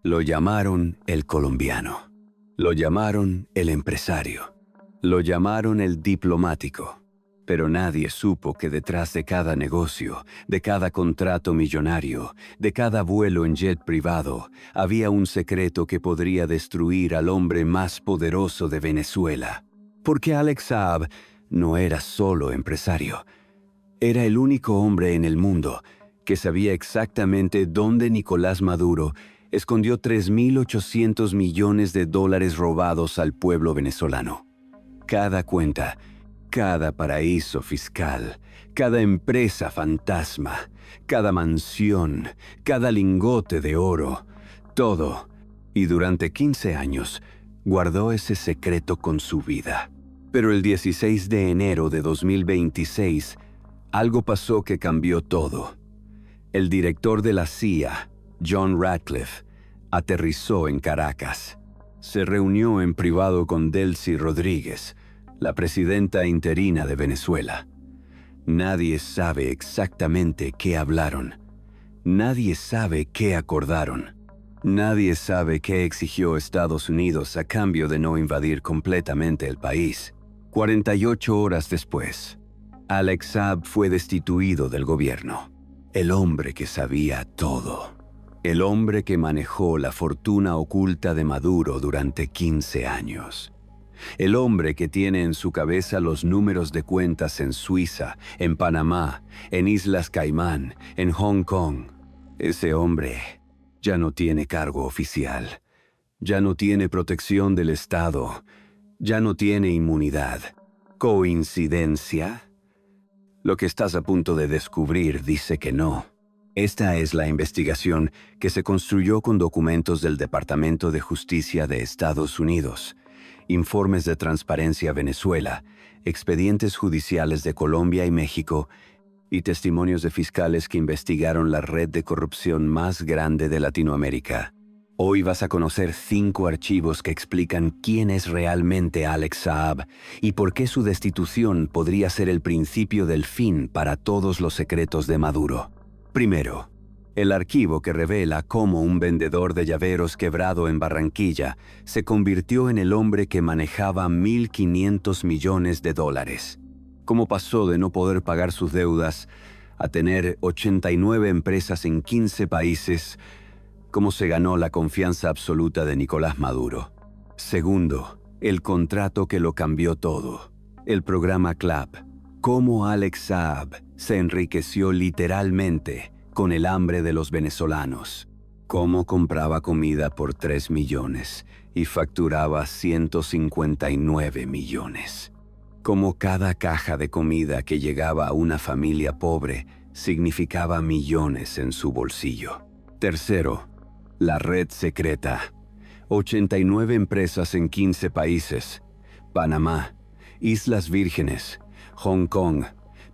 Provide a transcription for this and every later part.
Lo llamaron el colombiano. Lo llamaron el empresario. Lo llamaron el diplomático. Pero nadie supo que detrás de cada negocio, de cada contrato millonario, de cada vuelo en jet privado, había un secreto que podría destruir al hombre más poderoso de Venezuela. Porque Alex Saab no era solo empresario. Era el único hombre en el mundo que sabía exactamente dónde Nicolás Maduro escondió 3.800 millones de dólares robados al pueblo venezolano. Cada cuenta, cada paraíso fiscal, cada empresa fantasma, cada mansión, cada lingote de oro, todo. Y durante 15 años guardó ese secreto con su vida. Pero el 16 de enero de 2026, algo pasó que cambió todo. El director de la CIA, John Ratcliffe, aterrizó en Caracas. Se reunió en privado con Delcy Rodríguez, la presidenta interina de Venezuela. Nadie sabe exactamente qué hablaron. Nadie sabe qué acordaron. Nadie sabe qué exigió Estados Unidos a cambio de no invadir completamente el país. 48 horas después, Alex Saab fue destituido del gobierno. El hombre que sabía todo. El hombre que manejó la fortuna oculta de Maduro durante 15 años. El hombre que tiene en su cabeza los números de cuentas en Suiza, en Panamá, en Islas Caimán, en Hong Kong. Ese hombre ya no tiene cargo oficial. Ya no tiene protección del Estado. Ya no tiene inmunidad. ¿Coincidencia? Lo que estás a punto de descubrir dice que no. Esta es la investigación que se construyó con documentos del Departamento de Justicia de Estados Unidos, informes de Transparencia Venezuela, expedientes judiciales de Colombia y México y testimonios de fiscales que investigaron la red de corrupción más grande de Latinoamérica. Hoy vas a conocer 5 archivos que explican quién es realmente Alex Saab y por qué su destitución podría ser el principio del fin para todos los secretos de Maduro. Primero, el archivo que revela cómo un vendedor de llaveros quebrado en Barranquilla se convirtió en el hombre que manejaba 1.500 millones de dólares. Cómo pasó de no poder pagar sus deudas a tener 89 empresas en 15 países. Cómo se ganó la confianza absoluta de Nicolás Maduro. Segundo, el contrato que lo cambió todo. El programa CLAP. Cómo Alex Saab se enriqueció literalmente con el hambre de los venezolanos. Cómo compraba comida por 3 millones y facturaba 159 millones. Cómo cada caja de comida que llegaba a una familia pobre significaba millones en su bolsillo. Tercero, la red secreta. 89 empresas en 15 países. Panamá, Islas Vírgenes, Hong Kong,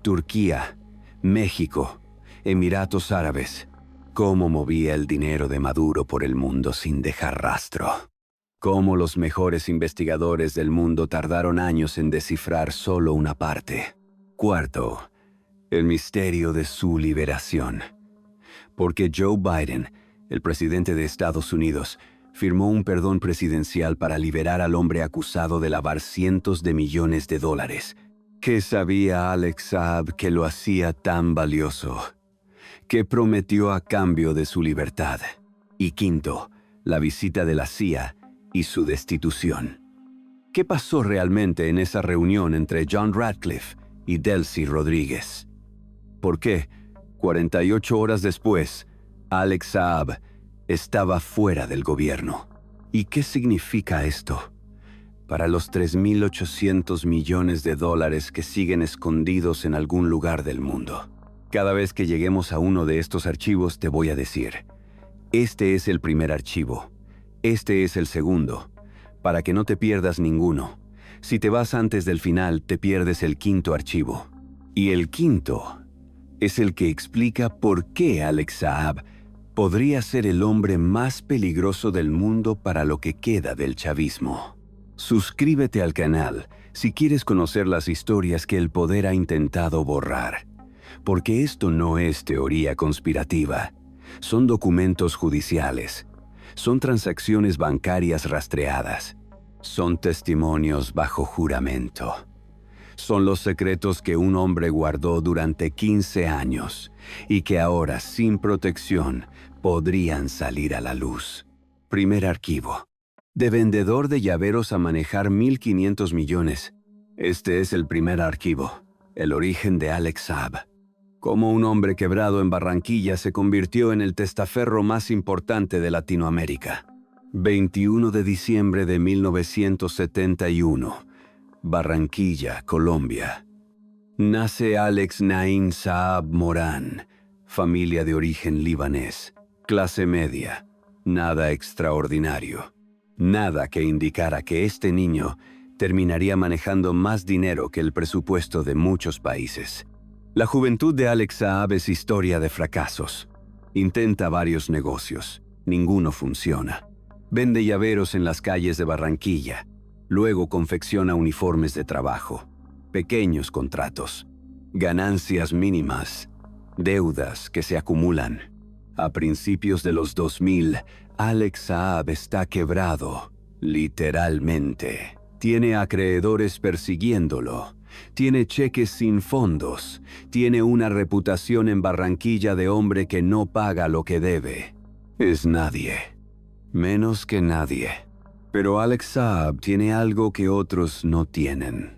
Turquía, México, Emiratos Árabes. Cómo movía el dinero de Maduro por el mundo sin dejar rastro. Cómo los mejores investigadores del mundo tardaron años en descifrar solo una parte. Cuarto, el misterio de su liberación. Porque Joe Biden, el presidente de Estados Unidos, firmó un perdón presidencial para liberar al hombre acusado de lavar cientos de millones de dólares. ¿Qué sabía Alex Saab que lo hacía tan valioso? ¿Qué prometió a cambio de su libertad? Y quinto, la visita de la CIA y su destitución. ¿Qué pasó realmente en esa reunión entre John Ratcliffe y Delcy Rodríguez? ¿Por qué, 48 horas después, Alex Saab estaba fuera del gobierno? ¿Y qué significa esto para los 3.800 millones de dólares que siguen escondidos en algún lugar del mundo? Cada vez que lleguemos a uno de estos archivos te voy a decir, este es el primer archivo, este es el segundo, para que no te pierdas ninguno. Si te vas antes del final, te pierdes el quinto archivo. Y el quinto es el que explica por qué Alex Saab podría ser el hombre más peligroso del mundo para lo que queda del chavismo. Suscríbete al canal si quieres conocer las historias que el poder ha intentado borrar. Porque esto no es teoría conspirativa, son documentos judiciales. Son transacciones bancarias rastreadas. Son testimonios bajo juramento. Son los secretos que un hombre guardó durante 15 años y que ahora, sin protección, podrían salir a la luz. Primer archivo. De vendedor de llaveros a manejar 1.500 millones. Este es el primer archivo. El origen de Alex Saab. Cómo un hombre quebrado en Barranquilla se convirtió en el testaferro más importante de Latinoamérica. 21 de diciembre de 1971. Barranquilla, Colombia. Nace Alex Naim Saab Morán, familia de origen libanés, clase media, nada extraordinario, nada que indicara que este niño terminaría manejando más dinero que el presupuesto de muchos países. La juventud de Alex Saab es historia de fracasos. Intenta varios negocios, ninguno funciona. Vende llaveros en las calles de Barranquilla. Luego confecciona uniformes de trabajo, pequeños contratos, ganancias mínimas, deudas que se acumulan. A principios de los 2000, Alex Saab está quebrado, literalmente. Tiene acreedores persiguiéndolo, tiene cheques sin fondos, tiene una reputación en Barranquilla de hombre que no paga lo que debe. Es nadie, menos que nadie. Pero Alex Saab tiene algo que otros no tienen.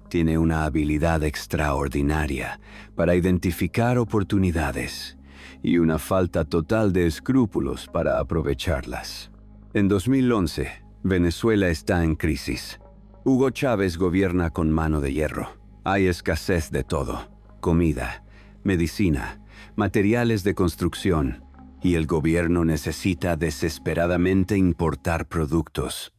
Tiene una habilidad extraordinaria para identificar oportunidades y una falta total de escrúpulos para aprovecharlas. En 2011, Venezuela está en crisis. Hugo Chávez gobierna con mano de hierro. Hay escasez de todo: comida, medicina, materiales de construcción. Y el gobierno necesita desesperadamente importar productos.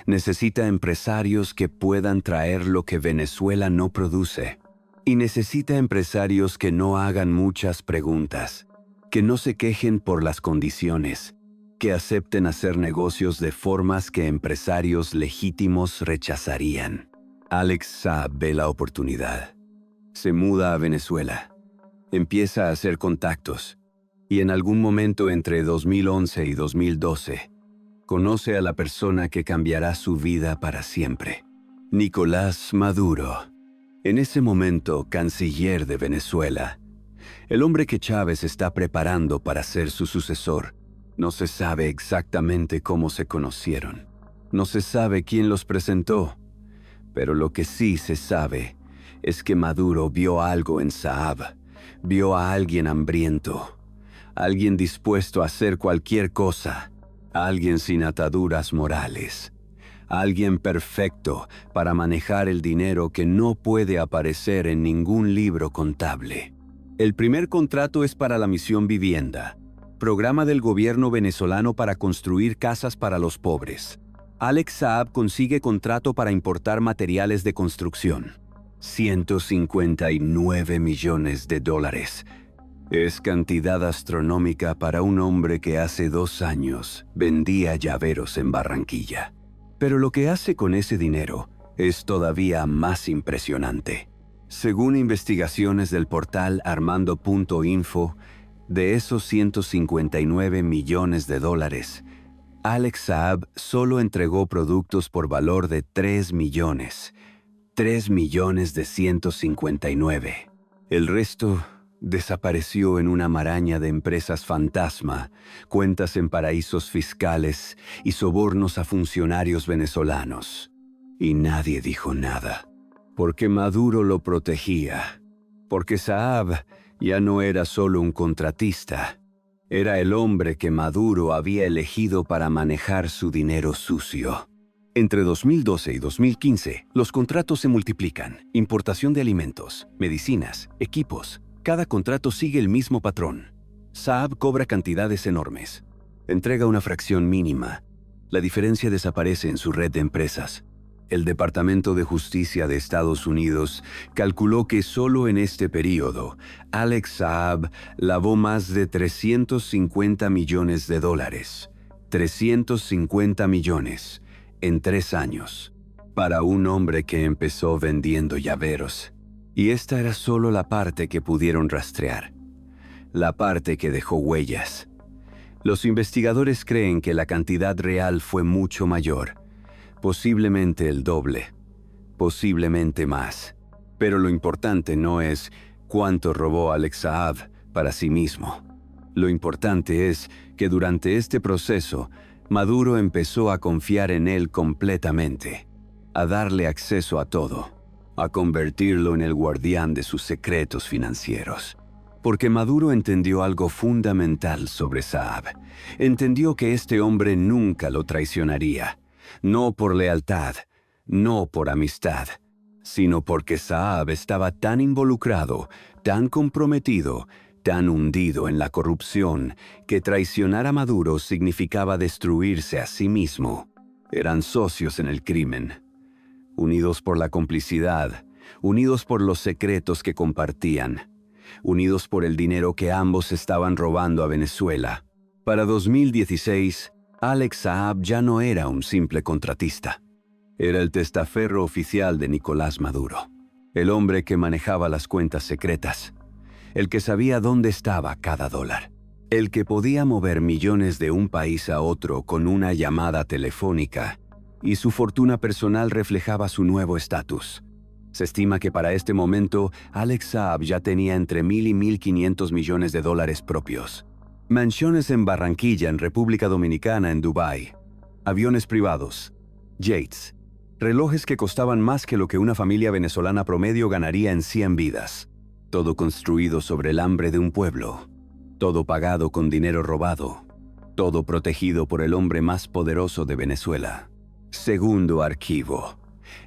Necesita empresarios que puedan traer lo que Venezuela no produce. Y necesita empresarios que no hagan muchas preguntas, que no se quejen por las condiciones, que acepten hacer negocios de formas que empresarios legítimos rechazarían. Alex Saab ve la oportunidad. Se muda a Venezuela. Empieza a hacer contactos. Y en algún momento entre 2011 y 2012, conoce a la persona que cambiará su vida para siempre: Nicolás Maduro. En ese momento, canciller de Venezuela. El hombre que Chávez está preparando para ser su sucesor. No se sabe exactamente cómo se conocieron. No se sabe quién los presentó. Pero lo que sí se sabe es que Maduro vio algo en Saab. Vio a alguien hambriento. Alguien dispuesto a hacer cualquier cosa. Alguien sin ataduras morales. Alguien perfecto para manejar el dinero que no puede aparecer en ningún libro contable. El primer contrato es para la Misión Vivienda, programa del gobierno venezolano para construir casas para los pobres. Alex Saab consigue contrato para importar materiales de construcción. $159 millones. Es cantidad astronómica para un hombre que hace 2 años vendía llaveros en Barranquilla. Pero lo que hace con ese dinero es todavía más impresionante. Según investigaciones del portal Armando.info, de esos $159 millones, Alex Saab solo entregó productos por valor de 3 millones. 3 millones de 159. El resto desapareció en una maraña de empresas fantasma, cuentas en paraísos fiscales y sobornos a funcionarios venezolanos. Y nadie dijo nada, porque Maduro lo protegía, porque Saab ya no era solo un contratista, era el hombre que Maduro había elegido para manejar su dinero sucio. Entre 2012 y 2015, los contratos se multiplican: importación de alimentos, medicinas, equipos. Cada contrato sigue el mismo patrón. Saab cobra cantidades enormes. Entrega una fracción mínima. La diferencia desaparece en su red de empresas. El Departamento de Justicia de Estados Unidos calculó que solo en este periodo, Alex Saab lavó más de $350 millones. 350 millones en 3 años. Para un hombre que empezó vendiendo llaveros. Y esta era solo la parte que pudieron rastrear, la parte que dejó huellas. Los investigadores creen que la cantidad real fue mucho mayor, posiblemente el doble, posiblemente más. Pero lo importante no es cuánto robó Alex Saab para sí mismo. Lo importante es que durante este proceso, Maduro empezó a confiar en él completamente, a darle acceso a todo, a convertirlo en el guardián de sus secretos financieros. Porque Maduro entendió algo fundamental sobre Saab. Entendió que este hombre nunca lo traicionaría, no por lealtad, no por amistad, sino porque Saab estaba tan involucrado, tan comprometido, tan hundido en la corrupción, que traicionar a Maduro significaba destruirse a sí mismo. Eran socios en el crimen, unidos por la complicidad, unidos por los secretos que compartían, unidos por el dinero que ambos estaban robando a Venezuela. Para 2016, Alex Saab ya no era un simple contratista. Era el testaferro oficial de Nicolás Maduro, el hombre que manejaba las cuentas secretas, el que sabía dónde estaba cada dólar, el que podía mover millones de un país a otro con una llamada telefónica, y su fortuna personal reflejaba su nuevo estatus. Se estima que para este momento, Alex Saab ya tenía entre 1.000 y 1.500 millones de dólares propios. Mansiones en Barranquilla, en República Dominicana, en Dubái. Aviones privados. Jets. Relojes que costaban más que lo que una familia venezolana promedio ganaría en 100 vidas. Todo construido sobre el hambre de un pueblo. Todo pagado con dinero robado. Todo protegido por el hombre más poderoso de Venezuela. Segundo archivo.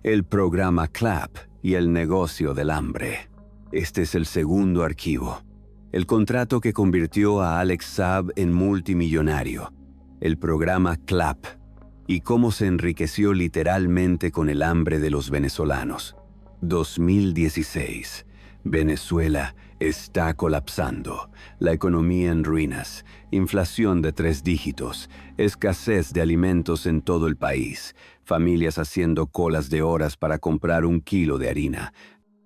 El programa CLAP y el negocio del hambre. Este es el segundo archivo. El contrato que convirtió a Alex Saab en multimillonario. El programa CLAP. Y cómo se enriqueció literalmente con el hambre de los venezolanos. 2016. Venezuela está colapsando. La economía en ruinas. Inflación de 3 dígitos. Escasez de alimentos en todo el país. Familias haciendo colas de horas para comprar 1 kilo de harina.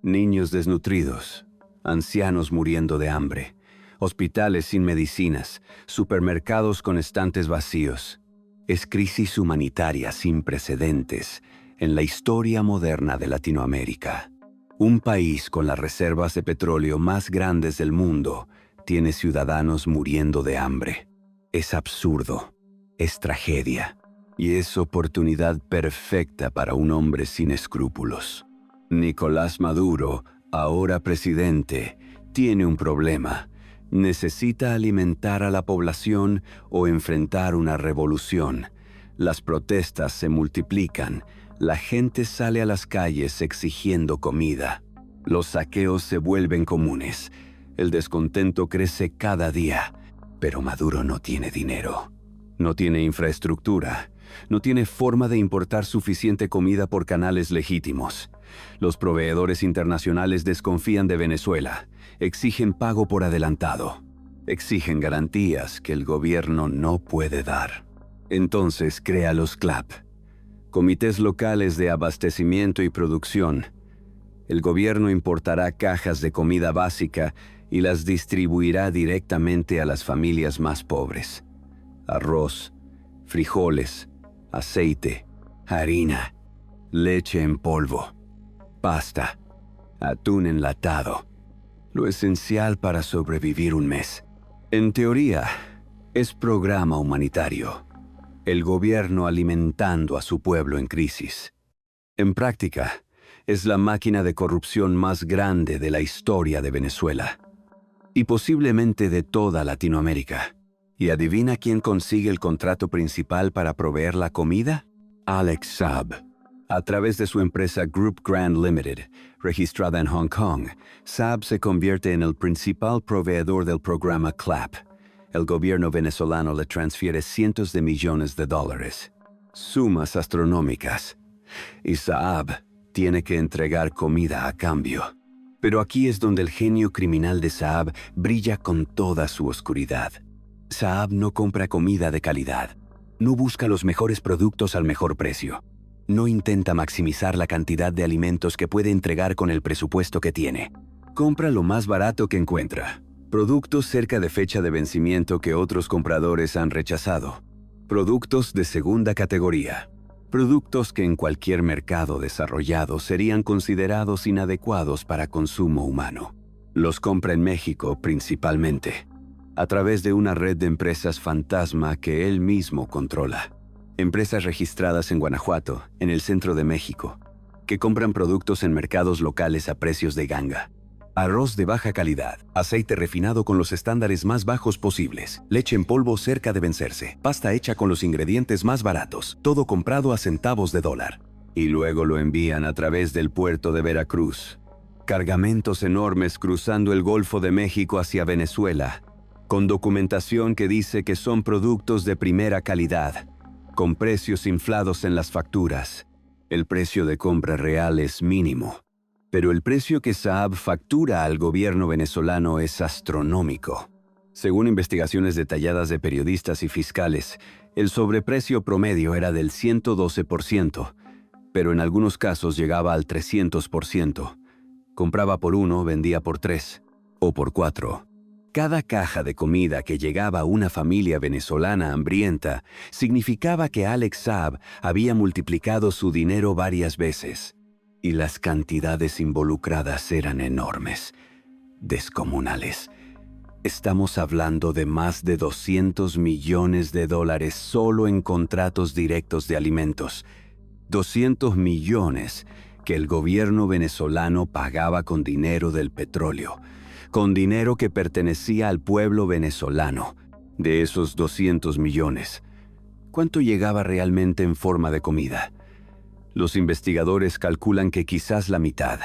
Niños desnutridos. Ancianos muriendo de hambre. Hospitales sin medicinas. Supermercados con estantes vacíos. Es crisis humanitaria sin precedentes en la historia moderna de Latinoamérica. Un país con las reservas de petróleo más grandes del mundo tiene ciudadanos muriendo de hambre. Es absurdo, es tragedia y es oportunidad perfecta para un hombre sin escrúpulos. Nicolás Maduro, ahora presidente, tiene un problema. Necesita alimentar a la población o enfrentar una revolución. Las protestas se multiplican. La gente sale a las calles exigiendo comida. Los saqueos se vuelven comunes. El descontento crece cada día. Pero Maduro no tiene dinero. No tiene infraestructura. No tiene forma de importar suficiente comida por canales legítimos. Los proveedores internacionales desconfían de Venezuela. Exigen pago por adelantado. Exigen garantías que el gobierno no puede dar. Entonces crea los CLAP, comités locales de abastecimiento y producción. El gobierno importará cajas de comida básica y las distribuirá directamente a las familias más pobres. Arroz, frijoles, aceite, harina, leche en polvo, pasta, atún enlatado. Lo esencial para sobrevivir un mes. En teoría, es programa humanitario. El gobierno alimentando a su pueblo en crisis. En práctica, es la máquina de corrupción más grande de la historia de Venezuela. Y posiblemente de toda Latinoamérica. ¿Y adivina quién consigue el contrato principal para proveer la comida? Alex Saab. A través de su empresa Group Grand Limited, registrada en Hong Kong, Saab se convierte en el principal proveedor del programa CLAP. El gobierno venezolano le transfiere cientos de millones de dólares. Sumas astronómicas. Y Saab tiene que entregar comida a cambio. Pero aquí es donde el genio criminal de Saab brilla con toda su oscuridad. Saab no compra comida de calidad. No busca los mejores productos al mejor precio. No intenta maximizar la cantidad de alimentos que puede entregar con el presupuesto que tiene. Compra lo más barato que encuentra. Productos cerca de fecha de vencimiento que otros compradores han rechazado. Productos de segunda categoría. Productos que en cualquier mercado desarrollado serían considerados inadecuados para consumo humano. Los compra en México principalmente, a través de una red de empresas fantasma que él mismo controla. Empresas registradas en Guanajuato, en el centro de México, que compran productos en mercados locales a precios de ganga. Arroz de baja calidad, aceite refinado con los estándares más bajos posibles, leche en polvo cerca de vencerse, pasta hecha con los ingredientes más baratos, todo comprado a centavos de dólar. Y luego lo envían a través del puerto de Veracruz. Cargamentos enormes cruzando el Golfo de México hacia Venezuela, con documentación que dice que son productos de primera calidad, con precios inflados en las facturas. El precio de compra real es mínimo, pero el precio que Saab factura al gobierno venezolano es astronómico. Según investigaciones detalladas de periodistas y fiscales, el sobreprecio promedio era del 112%, pero en algunos casos llegaba al 300%. Compraba por 1, vendía por 3 o por 4. Cada caja de comida que llegaba a una familia venezolana hambrienta significaba que Alex Saab había multiplicado su dinero varias veces. Y las cantidades involucradas eran enormes, descomunales. Estamos hablando de más de $200 millones solo en contratos directos de alimentos. 200 millones que el gobierno venezolano pagaba con dinero del petróleo, con dinero que pertenecía al pueblo venezolano. De esos 200 millones, ¿cuánto llegaba realmente en forma de comida? Los investigadores calculan que quizás la mitad,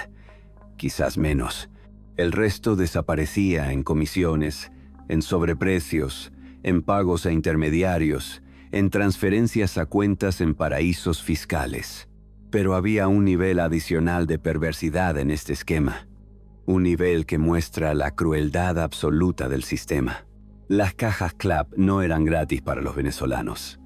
quizás menos. El resto desaparecía en comisiones, en sobreprecios, en pagos a intermediarios, en transferencias a cuentas en paraísos fiscales. Pero había un nivel adicional de perversidad en este esquema. Un nivel que muestra la crueldad absoluta del sistema. Las cajas CLAP no eran gratis para los venezolanos.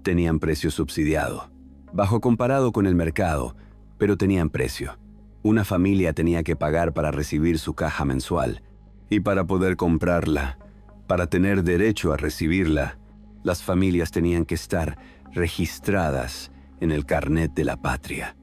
Tenían precio subsidiado, bajo comparado con el mercado, pero tenían precio. Una familia tenía que pagar para recibir su caja mensual, y para poder comprarla, para tener derecho a recibirla, las familias tenían que estar registradas en el Carnet de la Patria,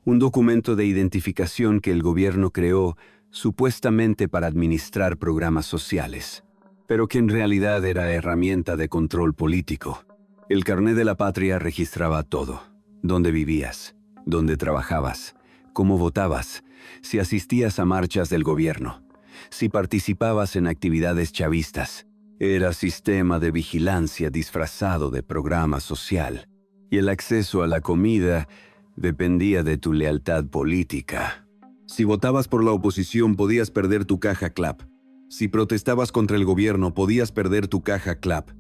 un documento de identificación que el gobierno creó supuestamente para administrar programas sociales, pero que en realidad era herramienta de control político. El Carnet de la Patria registraba todo: dónde vivías, dónde trabajabas, cómo votabas, si asistías a marchas del gobierno, si participabas en actividades chavistas. Era sistema de vigilancia disfrazado de programa social, y el acceso a la comida dependía de tu lealtad política. Si votabas por la oposición, podías perder tu caja CLAP. Si protestabas contra el gobierno, podías perder tu caja CLAP.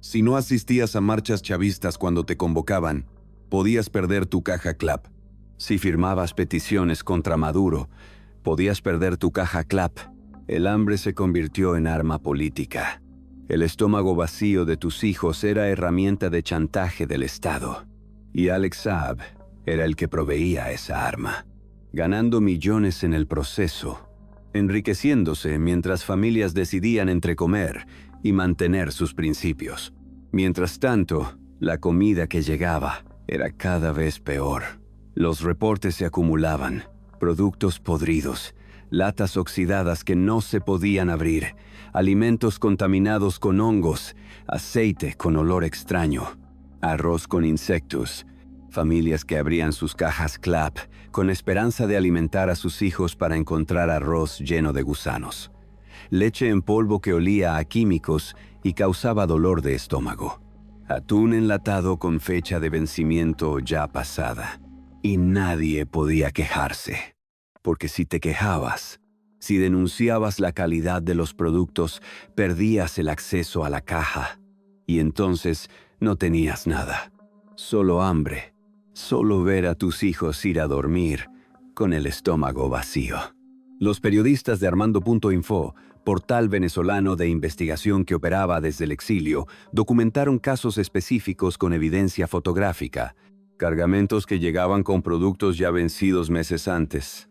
Si no asistías a marchas chavistas cuando te convocaban, podías perder tu caja CLAP. Si firmabas peticiones contra Maduro, podías perder tu caja CLAP. El hambre se convirtió en arma política. El estómago vacío de tus hijos era herramienta de chantaje del Estado. Y Alex Saab era el que proveía esa arma, ganando millones en el proceso, enriqueciéndose mientras familias decidían entre comer y mantener sus principios. Mientras tanto, la comida que llegaba era cada vez peor. Los reportes se acumulaban: productos podridos, latas oxidadas que no se podían abrir, alimentos contaminados con hongos, aceite con olor extraño, arroz con insectos, familias que abrían sus cajas CLAP con esperanza de alimentar a sus hijos para encontrar arroz lleno de gusanos, leche en polvo que olía a químicos y causaba dolor de estómago, atún enlatado con fecha de vencimiento ya pasada. Y nadie podía quejarse, porque si te quejabas, si denunciabas la calidad de los productos, perdías el acceso a la caja, y entonces no tenías nada, solo hambre, solo ver a tus hijos ir a dormir con el estómago vacío. Los periodistas de Armando.info, portal venezolano de investigación que operaba desde el exilio, documentaron casos específicos con evidencia fotográfica: cargamentos que llegaban con productos ya vencidos meses antes,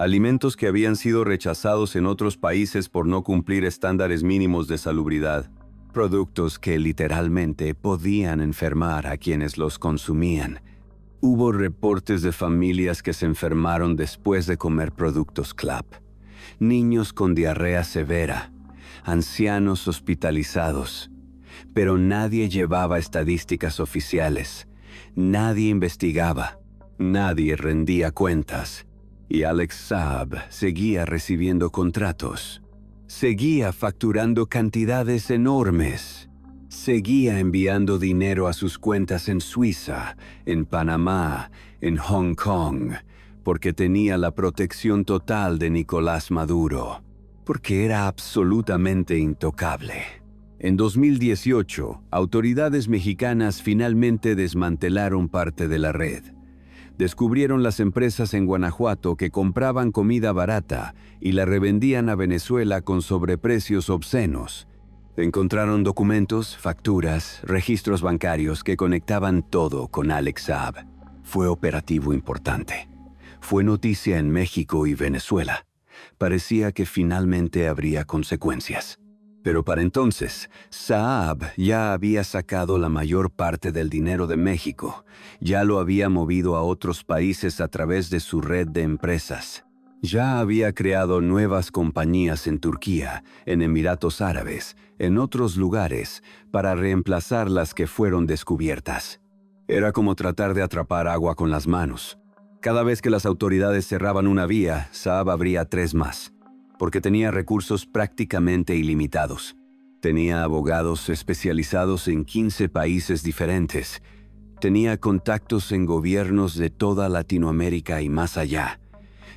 alimentos que habían sido rechazados en otros países por no cumplir estándares mínimos de salubridad, productos que literalmente podían enfermar a quienes los consumían. Hubo reportes de familias que se enfermaron después de comer productos CLAP, niños con diarrea severa, ancianos hospitalizados, pero nadie llevaba estadísticas oficiales, nadie investigaba, nadie rendía cuentas. Y Alex Saab seguía recibiendo contratos, seguía facturando cantidades enormes, seguía enviando dinero a sus cuentas en Suiza, en Panamá, en Hong Kong, porque tenía la protección total de Nicolás Maduro, porque era absolutamente intocable. En 2018, autoridades mexicanas finalmente desmantelaron parte de la red. Descubrieron las empresas en Guanajuato que compraban comida barata y la revendían a Venezuela con sobreprecios obscenos. Encontraron documentos, facturas, registros bancarios que conectaban todo con Alex Saab. Fue operativo importante. Fue noticia en México y Venezuela. Parecía que finalmente habría consecuencias. Pero para entonces, Saab ya había sacado la mayor parte del dinero de México, ya lo había movido a otros países a través de su red de empresas. Ya había creado nuevas compañías en Turquía, en Emiratos Árabes, en otros lugares, para reemplazar las que fueron descubiertas. Era como tratar de atrapar agua con las manos. Cada vez que las autoridades cerraban una vía, Saab abría 3 más. Porque tenía recursos prácticamente ilimitados. Tenía abogados especializados en 15 países diferentes. Tenía contactos en gobiernos de toda Latinoamérica y más allá.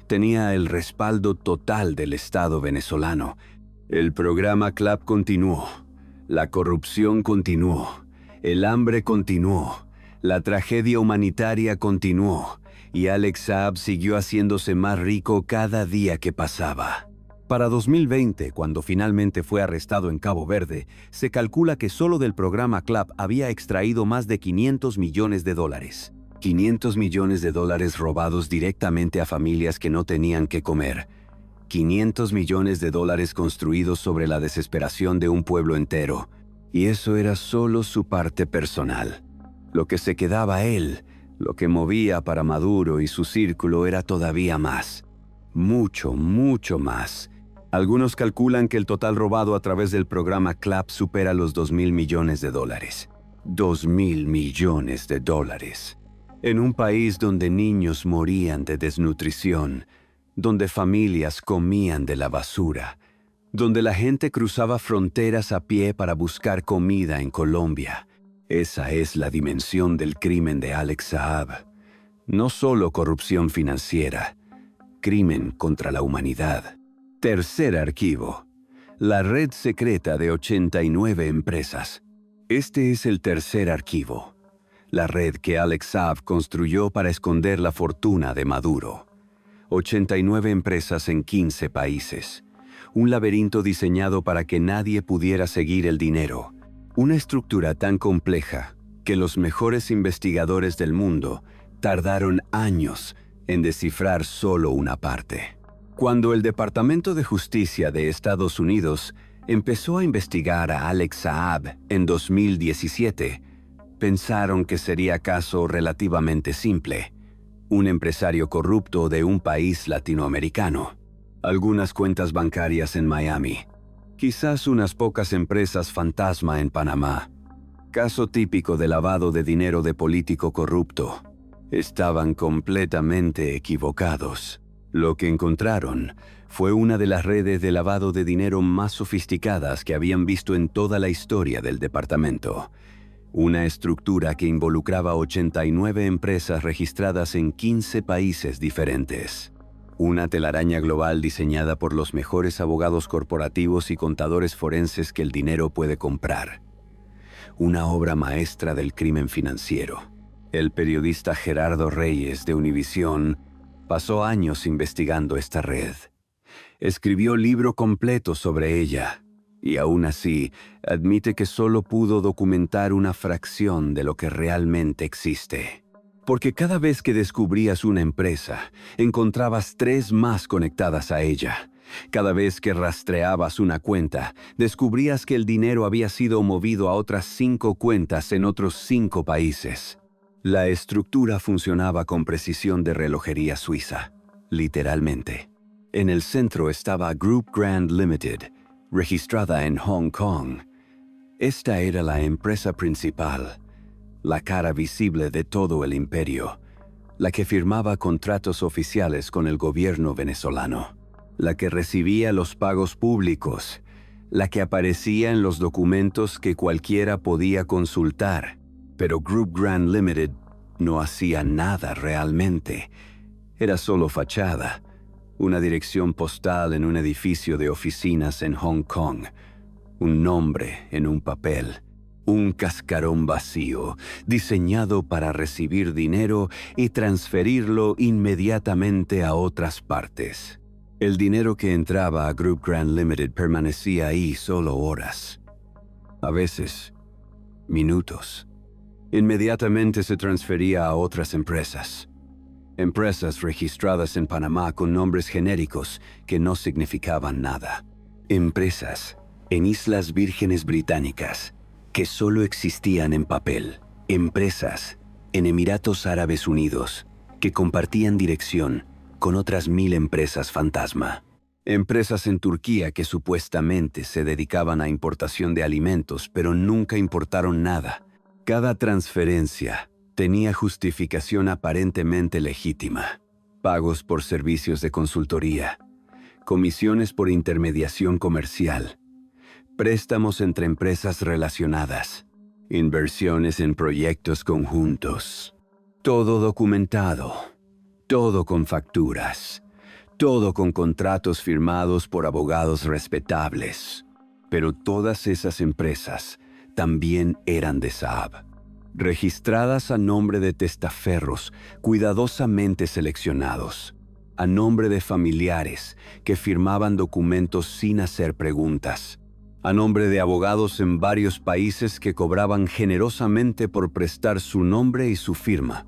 Tenía el respaldo total del Estado venezolano. El programa CLAP continuó. La corrupción continuó. El hambre continuó. La tragedia humanitaria continuó. Y Alex Saab siguió haciéndose más rico cada día que pasaba. Para 2020, cuando finalmente fue arrestado en Cabo Verde, se calcula que solo del programa CLAP había extraído más de $500 millones. $500 millones robados directamente a familias que no tenían que comer. $500 millones construidos sobre la desesperación de un pueblo entero. Y eso era solo su parte personal. Lo que se quedaba él, lo que movía para Maduro y su círculo era todavía más. Mucho, mucho más. Algunos calculan que el total robado a través del programa CLAP supera los $2.000 millones. $2.000 millones. En un país donde niños morían de desnutrición, donde familias comían de la basura, donde la gente cruzaba fronteras a pie para buscar comida en Colombia. Esa es la dimensión del crimen de Alex Saab. No solo corrupción financiera, crimen contra la humanidad. Tercer archivo. La red secreta de 89 empresas. Este es el tercer archivo. La red que Alex Saab construyó para esconder la fortuna de Maduro. 89 empresas en 15 países. Un laberinto diseñado para que nadie pudiera seguir el dinero. Una estructura tan compleja que los mejores investigadores del mundo tardaron años en descifrar solo una parte. Cuando el Departamento de Justicia de Estados Unidos empezó a investigar a Alex Saab en 2017, pensaron que sería caso relativamente simple. Un empresario corrupto de un país latinoamericano. Algunas cuentas bancarias en Miami. Quizás unas pocas empresas fantasma en Panamá. Caso típico de lavado de dinero de político corrupto. Estaban completamente equivocados. Lo que encontraron fue una de las redes de lavado de dinero más sofisticadas que habían visto en toda la historia del departamento. Una estructura que involucraba 89 empresas registradas en 15 países diferentes. Una telaraña global diseñada por los mejores abogados corporativos y contadores forenses que el dinero puede comprar. Una obra maestra del crimen financiero. El periodista Gerardo Reyes de Univisión pasó años investigando esta red. Escribió libro completo sobre ella, y aún así admite que solo pudo documentar una fracción de lo que realmente existe. Porque cada vez que descubrías una empresa, encontrabas 3 más conectadas a ella. Cada vez que rastreabas una cuenta, descubrías que el dinero había sido movido a otras 5 cuentas en otros 5 países. La estructura funcionaba con precisión de relojería suiza, literalmente. En el centro estaba Group Grand Limited, registrada en Hong Kong. Esta era la empresa principal, la cara visible de todo el imperio, la que firmaba contratos oficiales con el gobierno venezolano, la que recibía los pagos públicos, la que aparecía en los documentos que cualquiera podía consultar. Pero Group Grand Limited no hacía nada realmente. Era solo fachada, una dirección postal en un edificio de oficinas en Hong Kong, un nombre en un papel, un cascarón vacío, diseñado para recibir dinero y transferirlo inmediatamente a otras partes. El dinero que entraba a Group Grand Limited permanecía ahí solo horas, a veces minutos. Inmediatamente se transfería a otras empresas. Empresas registradas en Panamá con nombres genéricos que no significaban nada. Empresas en Islas Vírgenes Británicas que solo existían en papel. Empresas en Emiratos Árabes Unidos que compartían dirección con otras 1000 empresas fantasma. Empresas en Turquía que supuestamente se dedicaban a importación de alimentos, pero nunca importaron nada. Cada transferencia tenía justificación aparentemente legítima. Pagos por servicios de consultoría, comisiones por intermediación comercial, préstamos entre empresas relacionadas, inversiones en proyectos conjuntos. Todo documentado, todo con facturas, todo con contratos firmados por abogados respetables. Pero todas esas empresas también eran de Saab, registradas a nombre de testaferros cuidadosamente seleccionados, a nombre de familiares que firmaban documentos sin hacer preguntas, a nombre de abogados en varios países que cobraban generosamente por prestar su nombre y su firma,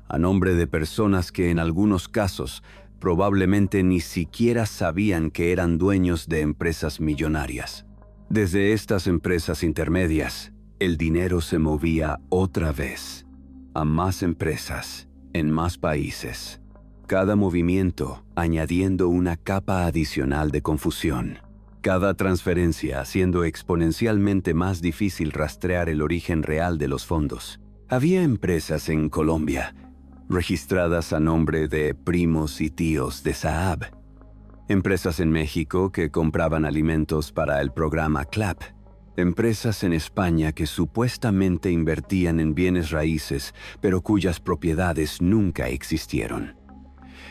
a nombre de personas que en algunos casos probablemente ni siquiera sabían que eran dueños de empresas millonarias. Desde estas empresas intermedias, el dinero se movía otra vez a más empresas en más países, cada movimiento añadiendo una capa adicional de confusión, cada transferencia haciendo exponencialmente más difícil rastrear el origen real de los fondos. Había empresas en Colombia, registradas a nombre de primos y tíos de Saab, empresas en México que compraban alimentos para el programa CLAP, empresas en España que supuestamente invertían en bienes raíces, pero cuyas propiedades nunca existieron.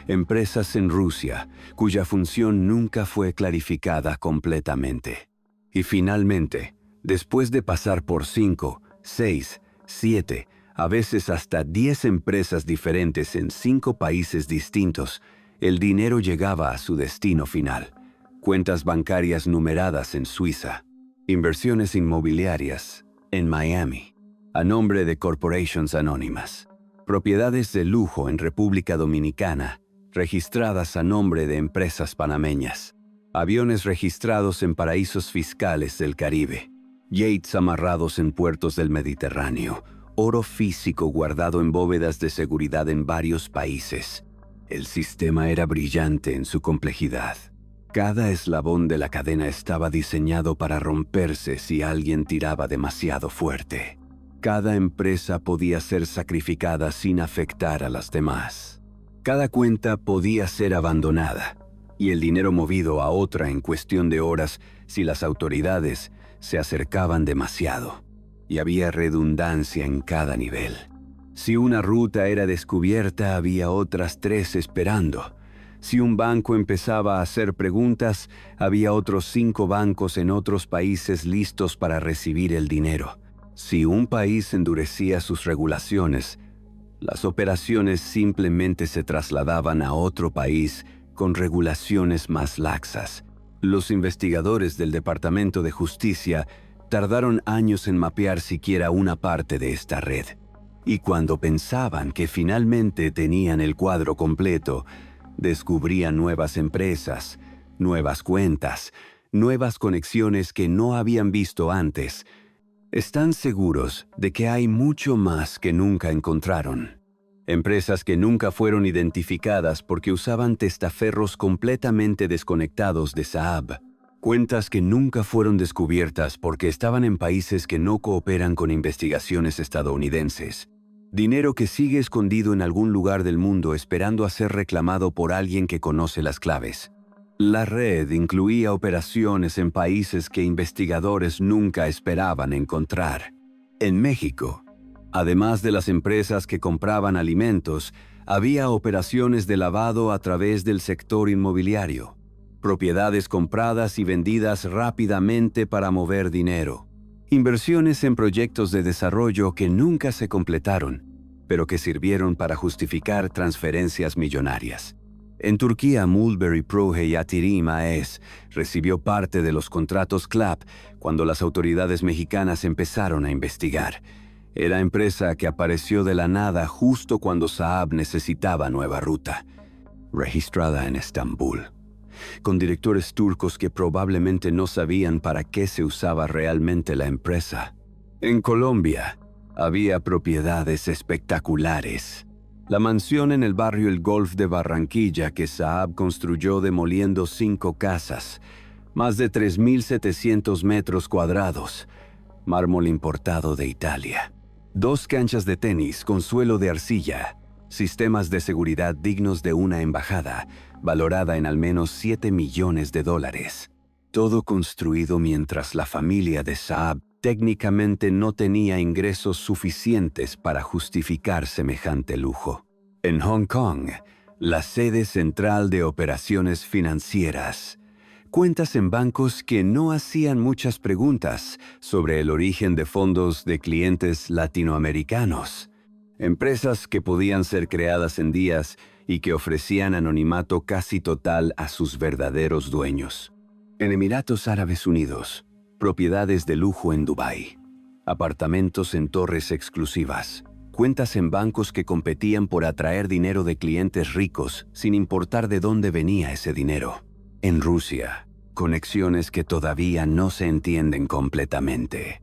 Empresas en Rusia, cuya función nunca fue clarificada completamente. Y finalmente, después de pasar por 5, 6, 7, a veces hasta 10 empresas diferentes en 5 países distintos, el dinero llegaba a su destino final. Cuentas bancarias numeradas en Suiza, inversiones inmobiliarias en Miami, a nombre de corporations anónimas, propiedades de lujo en República Dominicana, registradas a nombre de empresas panameñas, aviones registrados en paraísos fiscales del Caribe, yates amarrados en puertos del Mediterráneo, oro físico guardado en bóvedas de seguridad en varios países. El sistema era brillante en su complejidad. Cada eslabón de la cadena estaba diseñado para romperse si alguien tiraba demasiado fuerte. Cada empresa podía ser sacrificada sin afectar a las demás. Cada cuenta podía ser abandonada y el dinero movido a otra en cuestión de horas si las autoridades se acercaban demasiado. Y había redundancia en cada nivel. Si una ruta era descubierta, había otras 3 esperando. Si un banco empezaba a hacer preguntas, había otros 5 bancos en otros países listos para recibir el dinero. Si un país endurecía sus regulaciones, las operaciones simplemente se trasladaban a otro país con regulaciones más laxas. Los investigadores del Departamento de Justicia tardaron años en mapear siquiera una parte de esta red. Y cuando pensaban que finalmente tenían el cuadro completo, descubrían nuevas empresas, nuevas cuentas, nuevas conexiones que no habían visto antes. Están seguros de que hay mucho más que nunca encontraron. Empresas que nunca fueron identificadas porque usaban testaferros completamente desconectados de Saab. Cuentas que nunca fueron descubiertas porque estaban en países que no cooperan con investigaciones estadounidenses. Dinero que sigue escondido en algún lugar del mundo esperando a ser reclamado por alguien que conoce las claves. La red incluía operaciones en países que investigadores nunca esperaban encontrar. En México, además de las empresas que compraban alimentos, había operaciones de lavado a través del sector inmobiliario. Propiedades compradas y vendidas rápidamente para mover dinero. Inversiones en proyectos de desarrollo que nunca se completaron, pero que sirvieron para justificar transferencias millonarias. En Turquía, Mulberry Proje Yatırım A.S. recibió parte de los contratos CLAP cuando las autoridades mexicanas empezaron a investigar. Era empresa que apareció de la nada justo cuando Saab necesitaba nueva ruta. Registrada en Estambul, con directores turcos que probablemente no sabían para qué se usaba realmente la empresa. En Colombia, había propiedades espectaculares. La mansión en el barrio El Golf de Barranquilla que Saab construyó demoliendo 5 casas, más de 3.700 metros cuadrados, mármol importado de Italia. 2 canchas de tenis con suelo de arcilla, sistemas de seguridad dignos de una embajada, valorada en al menos $7 millones. Todo construido mientras la familia de Saab técnicamente no tenía ingresos suficientes para justificar semejante lujo. En Hong Kong, la sede central de operaciones financieras. Cuentas en bancos que no hacían muchas preguntas sobre el origen de fondos de clientes latinoamericanos. Empresas que podían ser creadas en días y que ofrecían anonimato casi total a sus verdaderos dueños. En Emiratos Árabes Unidos, propiedades de lujo en Dubái, apartamentos en torres exclusivas, cuentas en bancos que competían por atraer dinero de clientes ricos sin importar de dónde venía ese dinero. En Rusia, conexiones que todavía no se entienden completamente.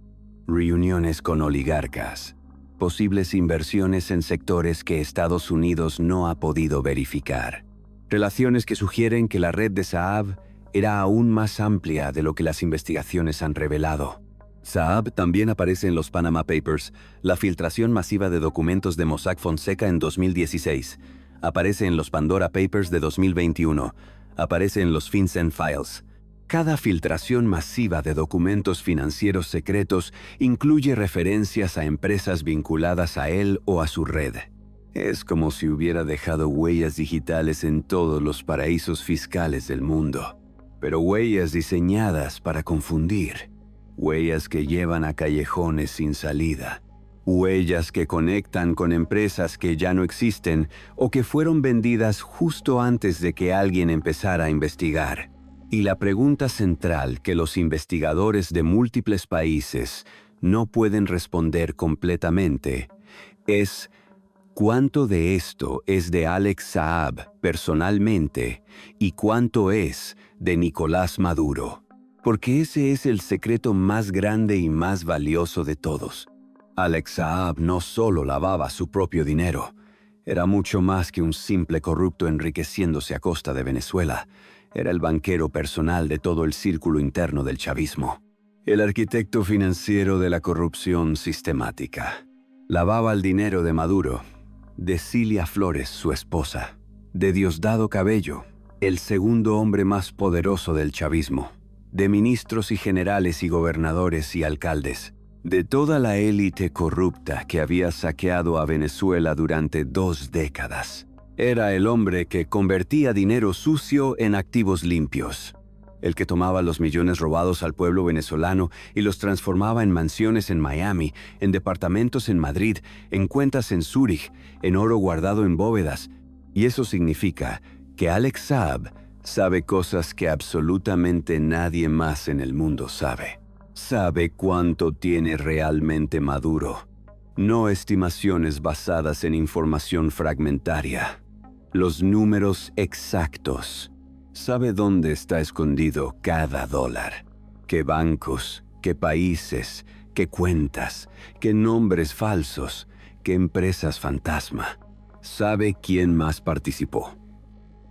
Reuniones con oligarcas, posibles inversiones en sectores que Estados Unidos no ha podido verificar. Relaciones que sugieren que la red de Saab era aún más amplia de lo que las investigaciones han revelado. Saab también aparece en los Panama Papers, la filtración masiva de documentos de Mossack Fonseca en 2016. Aparece en los Pandora Papers de 2021. Aparece en los FinCEN Files. Cada filtración masiva de documentos financieros secretos incluye referencias a empresas vinculadas a él o a su red. Es como si hubiera dejado huellas digitales en todos los paraísos fiscales del mundo. Pero huellas diseñadas para confundir, huellas que llevan a callejones sin salida, huellas que conectan con empresas que ya no existen o que fueron vendidas justo antes de que alguien empezara a investigar. Y la pregunta central que los investigadores de múltiples países no pueden responder completamente es: ¿cuánto de esto es de Alex Saab personalmente y cuánto es de Nicolás Maduro? Porque ese es el secreto más grande y más valioso de todos. Alex Saab no solo lavaba su propio dinero, era mucho más que un simple corrupto enriqueciéndose a costa de Venezuela. Era el banquero personal de todo el círculo interno del chavismo. El arquitecto financiero de la corrupción sistemática. Lavaba el dinero de Maduro, de Cilia Flores, su esposa, de Diosdado Cabello, el segundo hombre más poderoso del chavismo, de ministros y generales y gobernadores y alcaldes, de toda la élite corrupta que había saqueado a Venezuela durante 2 décadas. Era el hombre que convertía dinero sucio en activos limpios, el que tomaba los millones robados al pueblo venezolano y los transformaba en mansiones en Miami, en departamentos en Madrid, en cuentas en Zúrich, en oro guardado en bóvedas. Y eso significa que Alex Saab sabe cosas que absolutamente nadie más en el mundo sabe. Sabe cuánto tiene realmente Maduro. No estimaciones basadas en información fragmentaria. Los números exactos. Sabe dónde está escondido cada dólar. Qué bancos, qué países, qué cuentas, qué nombres falsos, qué empresas fantasma. Sabe quién más participó.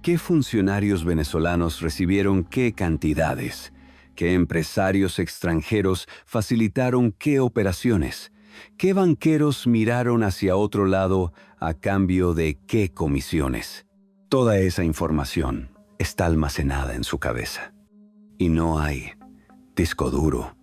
¿Qué funcionarios venezolanos recibieron qué cantidades? ¿Qué empresarios extranjeros facilitaron qué operaciones? ¿Qué banqueros miraron hacia otro lado a cambio de qué comisiones? Toda esa información está almacenada en su cabeza. Y no hay disco duro,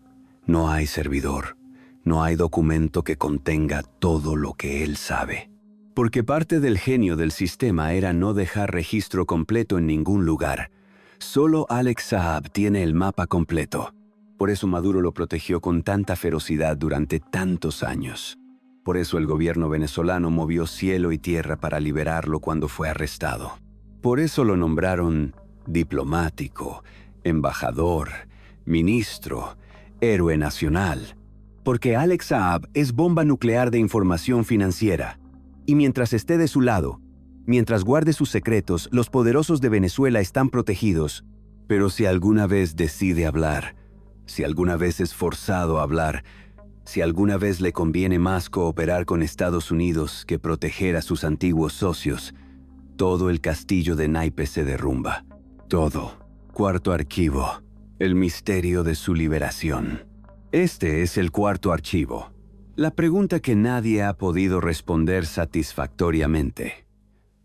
no hay servidor, no hay documento que contenga todo lo que él sabe. Porque parte del genio del sistema era no dejar registro completo en ningún lugar. Solo Alex Saab tiene el mapa completo. Por eso Maduro lo protegió con tanta ferocidad durante tantos años. Por eso el gobierno venezolano movió cielo y tierra para liberarlo cuando fue arrestado. Por eso lo nombraron diplomático, embajador, ministro, héroe nacional. Porque Alex Saab es bomba nuclear de información financiera. Y mientras esté de su lado, mientras guarde sus secretos, los poderosos de Venezuela están protegidos. Pero si alguna vez decide hablar, si alguna vez es forzado a hablar, si alguna vez le conviene más cooperar con Estados Unidos que proteger a sus antiguos socios, todo el castillo de naipes se derrumba. Todo. Cuarto archivo. El misterio de su liberación. Este es el cuarto archivo. La pregunta que nadie ha podido responder satisfactoriamente.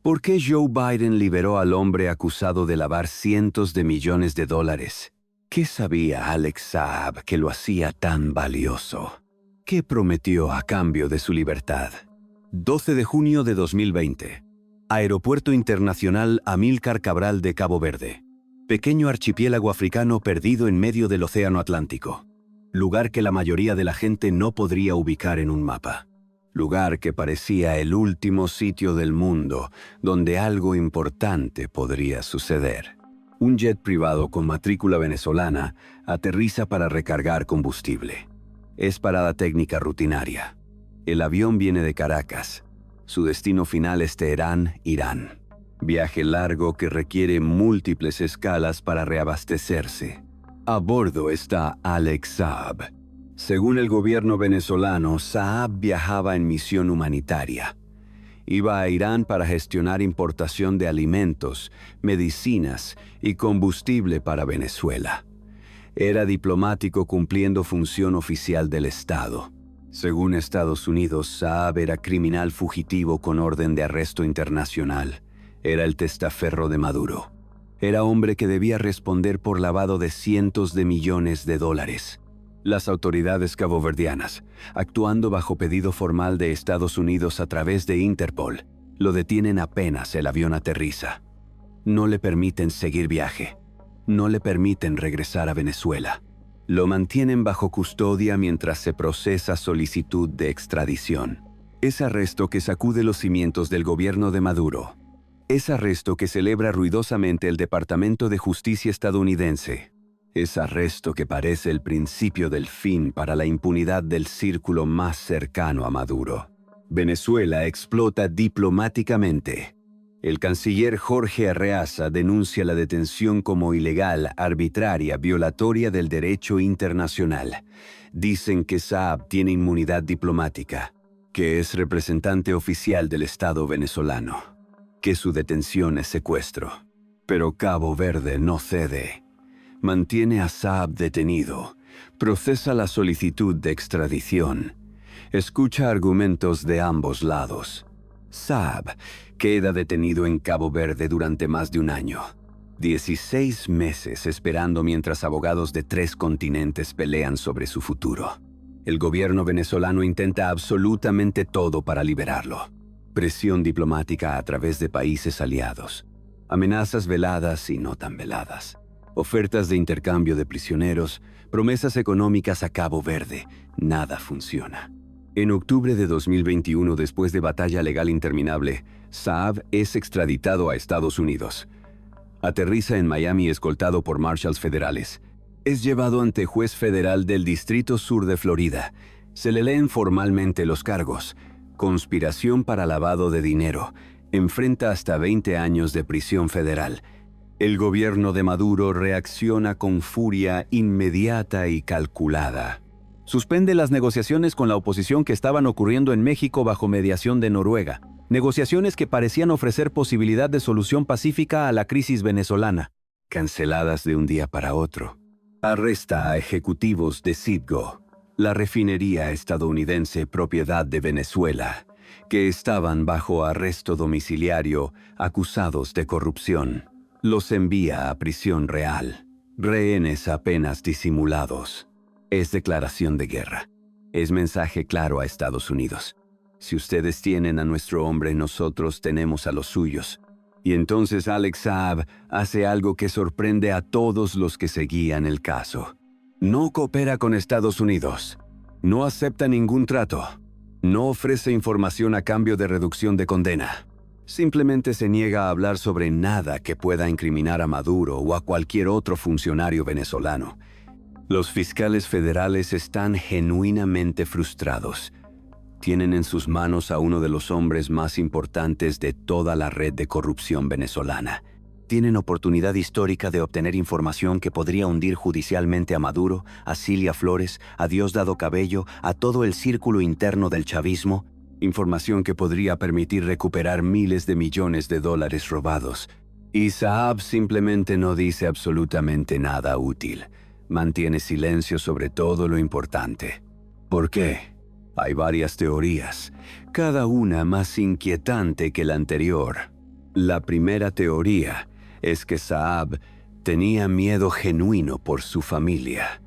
¿Por qué Joe Biden liberó al hombre acusado de lavar cientos de millones de dólares? ¿Qué sabía Alex Saab que lo hacía tan valioso? ¿Qué prometió a cambio de su libertad? 12 de junio de 2020. Aeropuerto Internacional Amílcar Cabral de Cabo Verde. Pequeño archipiélago africano perdido en medio del Océano Atlántico. Lugar que la mayoría de la gente no podría ubicar en un mapa. Lugar que parecía el último sitio del mundo donde algo importante podría suceder. Un jet privado con matrícula venezolana aterriza para recargar combustible. Es parada técnica rutinaria. El avión viene de Caracas. Su destino final es Teherán, Irán. Viaje largo que requiere múltiples escalas para reabastecerse. A bordo está Alex Saab. Según el gobierno venezolano, Saab viajaba en misión humanitaria. Iba a Irán para gestionar importación de alimentos, medicinas y combustible para Venezuela. Era diplomático cumpliendo función oficial del Estado. Según Estados Unidos, Saab era criminal fugitivo con orden de arresto internacional. Era el testaferro de Maduro. Era hombre que debía responder por lavado de cientos de millones de dólares. Las autoridades caboverdianas, actuando bajo pedido formal de Estados Unidos a través de Interpol, lo detienen apenas el avión aterriza. No le permiten seguir viaje. No le permiten regresar a Venezuela. Lo mantienen bajo custodia mientras se procesa solicitud de extradición. Es arresto que sacude los cimientos del gobierno de Maduro. Es arresto que celebra ruidosamente el Departamento de Justicia estadounidense. Es arresto que parece el principio del fin para la impunidad del círculo más cercano a Maduro. Venezuela explota diplomáticamente. El canciller Jorge Arreaza denuncia la detención como ilegal, arbitraria, violatoria del derecho internacional. Dicen que Saab tiene inmunidad diplomática, que es representante oficial del Estado venezolano, que su detención es secuestro. Pero Cabo Verde no cede. Mantiene a Saab detenido, procesa la solicitud de extradición, escucha argumentos de ambos lados. Saab queda detenido en Cabo Verde durante más de un año. 16 meses esperando mientras abogados de 3 continentes pelean sobre su futuro. El gobierno venezolano intenta absolutamente todo para liberarlo. Presión diplomática a través de países aliados. Amenazas veladas y no tan veladas. Ofertas de intercambio de prisioneros, promesas económicas a Cabo Verde. Nada funciona. En octubre de 2021, después de batalla legal interminable, Saab es extraditado a Estados Unidos. Aterriza en Miami escoltado por marshals federales. Es llevado ante juez federal del Distrito Sur de Florida. Se le leen formalmente los cargos: conspiración para lavado de dinero. Enfrenta hasta 20 años de prisión federal. El gobierno de Maduro reacciona con furia inmediata y calculada. Suspende las negociaciones con la oposición que estaban ocurriendo en México bajo mediación de Noruega. Negociaciones que parecían ofrecer posibilidad de solución pacífica a la crisis venezolana. Canceladas de un día para otro. Arresta a ejecutivos de Citgo, la refinería estadounidense propiedad de Venezuela, que estaban bajo arresto domiciliario acusados de corrupción. Los envía a prisión real. Rehenes apenas disimulados. Es declaración de guerra. Es mensaje claro a Estados Unidos. Si ustedes tienen a nuestro hombre, nosotros tenemos a los suyos. Y entonces Alex Saab hace algo que sorprende a todos los que seguían el caso. No coopera con Estados Unidos. No acepta ningún trato. No ofrece información a cambio de reducción de condena. Simplemente se niega a hablar sobre nada que pueda incriminar a Maduro o a cualquier otro funcionario venezolano. Los fiscales federales están genuinamente frustrados. Tienen en sus manos a uno de los hombres más importantes de toda la red de corrupción venezolana. Tienen oportunidad histórica de obtener información que podría hundir judicialmente a Maduro, a Cilia Flores, a Diosdado Cabello, a todo el círculo interno del chavismo. Información que podría permitir recuperar miles de millones de dólares robados. Y Saab simplemente no dice absolutamente nada útil. Mantiene silencio sobre todo lo importante. ¿Por qué? Hay varias teorías, cada una más inquietante que la anterior. La primera teoría es que Saab tenía miedo genuino por su familia.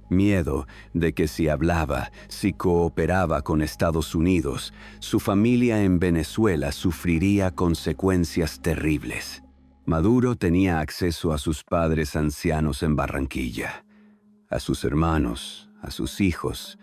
Miedo de que si hablaba, si cooperaba con Estados Unidos, su familia en Venezuela sufriría consecuencias terribles. Maduro tenía acceso a sus padres ancianos en Barranquilla, a sus hermanos, a sus hijos.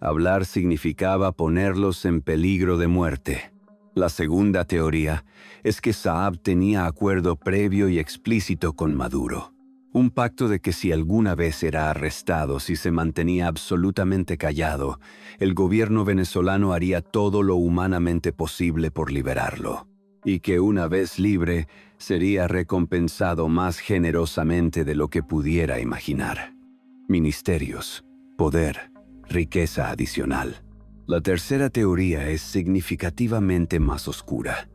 Hablar significaba ponerlos en peligro de muerte. La segunda teoría es que Saab tenía acuerdo previo y explícito con Maduro. Un pacto de que si alguna vez era arrestado, si se mantenía absolutamente callado, el gobierno venezolano haría todo lo humanamente posible por liberarlo. Y que una vez libre, sería recompensado más generosamente de lo que pudiera imaginar. Ministerios, poder, riqueza adicional. La tercera teoría es significativamente más oscura.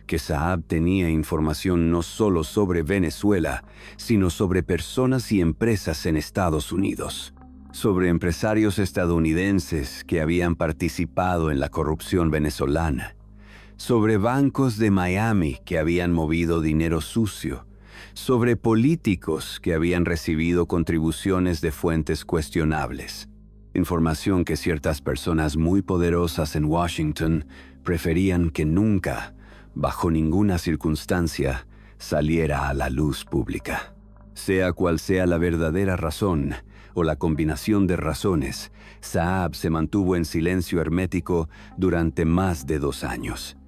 Que Saab tenía información no solo sobre Venezuela, sino sobre personas y empresas en Estados Unidos. Sobre empresarios estadounidenses que habían participado en la corrupción venezolana. Sobre bancos de Miami que habían movido dinero sucio. Sobre políticos que habían recibido contribuciones de fuentes cuestionables. Información que ciertas personas muy poderosas en Washington preferían que nunca, bajo ninguna circunstancia, saliera a la luz pública. Sea cual sea la verdadera razón o la combinación de razones, Saab se mantuvo en silencio hermético durante más de 2 años.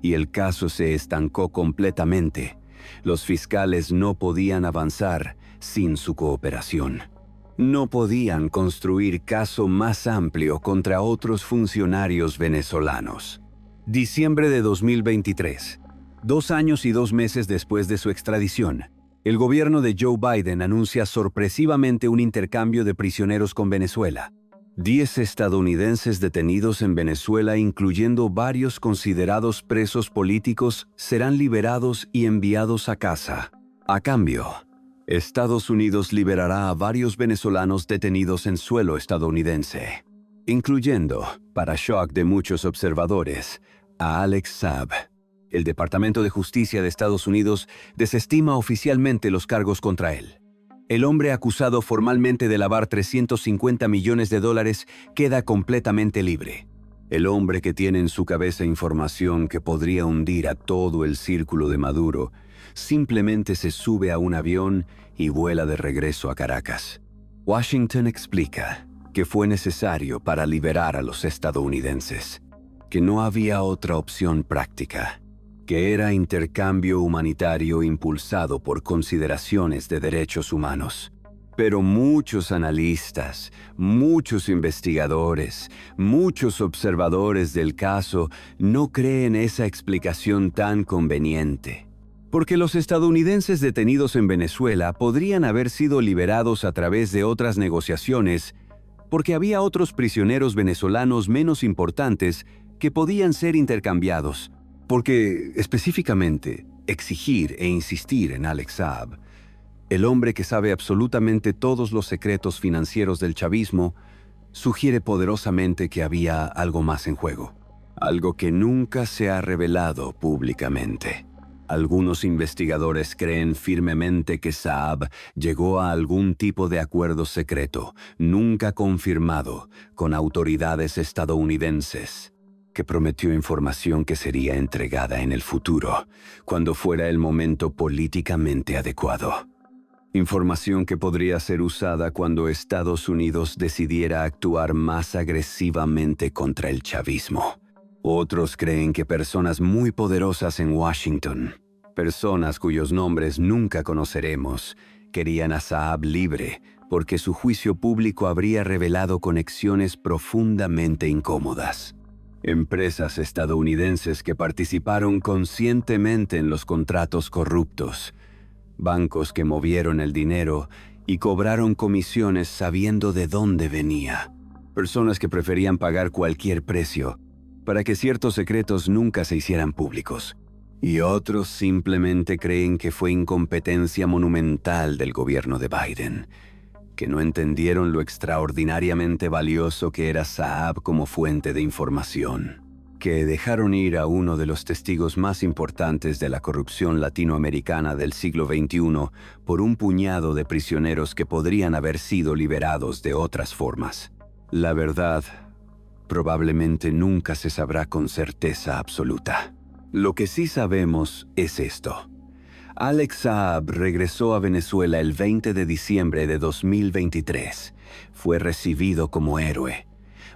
Y el caso se estancó completamente. Los fiscales no podían avanzar sin su cooperación. No podían construir caso más amplio contra otros funcionarios venezolanos. Diciembre de 2023. 2 años y 2 meses después de su extradición, el gobierno de Joe Biden anuncia sorpresivamente un intercambio de prisioneros con Venezuela. 10 estadounidenses detenidos en Venezuela, incluyendo varios considerados presos políticos, serán liberados y enviados a casa. A cambio, Estados Unidos liberará a varios venezolanos detenidos en suelo estadounidense, incluyendo, para shock de muchos observadores, a Alex Saab. El Departamento de Justicia de Estados Unidos desestima oficialmente los cargos contra él. El hombre acusado formalmente de lavar $350 millones queda completamente libre. El hombre que tiene en su cabeza información que podría hundir a todo el círculo de Maduro, simplemente se sube a un avión y vuela de regreso a Caracas. Washington explica que fue necesario para liberar a los estadounidenses, que no había otra opción práctica, que era intercambio humanitario impulsado por consideraciones de derechos humanos. Pero muchos analistas, muchos investigadores, muchos observadores del caso no creen esa explicación tan conveniente. Porque los estadounidenses detenidos en Venezuela podrían haber sido liberados a través de otras negociaciones, porque había otros prisioneros venezolanos menos importantes que podían ser intercambiados. Porque, específicamente, exigir e insistir en Alex Saab, el hombre que sabe absolutamente todos los secretos financieros del chavismo, sugiere poderosamente que había algo más en juego. Algo que nunca se ha revelado públicamente. Algunos investigadores creen firmemente que Saab llegó a algún tipo de acuerdo secreto, nunca confirmado, con autoridades estadounidenses, que prometió información que sería entregada en el futuro, cuando fuera el momento políticamente adecuado. Información que podría ser usada cuando Estados Unidos decidiera actuar más agresivamente contra el chavismo. Otros creen que personas muy poderosas en Washington, personas cuyos nombres nunca conoceremos, querían a Saab libre porque su juicio público habría revelado conexiones profundamente incómodas. Empresas estadounidenses que participaron conscientemente en los contratos corruptos, bancos que movieron el dinero y cobraron comisiones sabiendo de dónde venía, personas que preferían pagar cualquier precio para que ciertos secretos nunca se hicieran públicos. Y otros simplemente creen que fue incompetencia monumental del gobierno de Biden, que no entendieron lo extraordinariamente valioso que era Saab como fuente de información, que dejaron ir a uno de los testigos más importantes de la corrupción latinoamericana del siglo XXI por un puñado de prisioneros que podrían haber sido liberados de otras formas. La verdad, probablemente nunca se sabrá con certeza absoluta. Lo que sí sabemos es esto. Alex Saab regresó a Venezuela el 20 de diciembre de 2023. Fue recibido como héroe.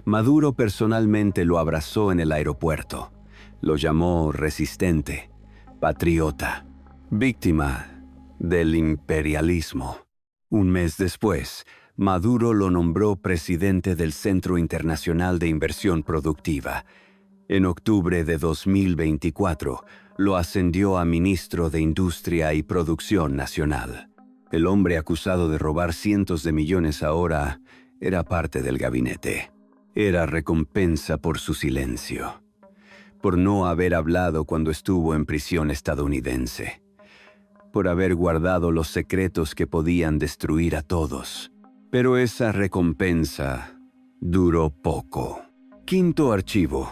Maduro personalmente lo abrazó en el aeropuerto. Lo llamó resistente, patriota, víctima del imperialismo. Un mes después, Maduro lo nombró presidente del Centro Internacional de Inversión Productiva. En octubre de 2024, lo ascendió a ministro de Industria y Producción Nacional. El hombre acusado de robar cientos de millones ahora era parte del gabinete. Era recompensa por su silencio, por no haber hablado cuando estuvo en prisión estadounidense, por haber guardado los secretos que podían destruir a todos. Pero esa recompensa duró poco. Quinto archivo.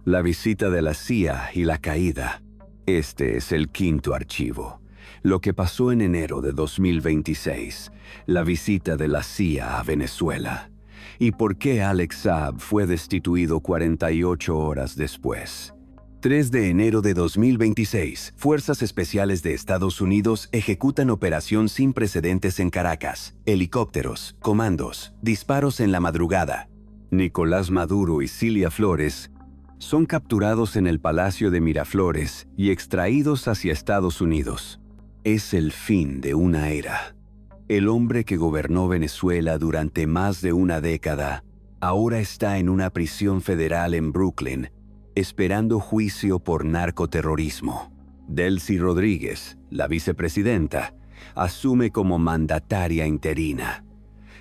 La visita de la CIA y la caída. Este es el quinto archivo. Lo que pasó en enero de 2026. La visita de la CIA a Venezuela. ¿Y por qué Alex Saab fue destituido 48 horas después? 3 de enero de 2026, Fuerzas Especiales de Estados Unidos ejecutan operación sin precedentes en Caracas. Helicópteros, comandos, disparos en la madrugada. Nicolás Maduro y Cilia Flores son capturados en el Palacio de Miraflores y extraídos hacia Estados Unidos. Es el fin de una era. El hombre que gobernó Venezuela durante más de una década ahora está en una prisión federal en Brooklyn, esperando juicio por narcoterrorismo. Delcy Rodríguez, la vicepresidenta, asume como mandataria interina.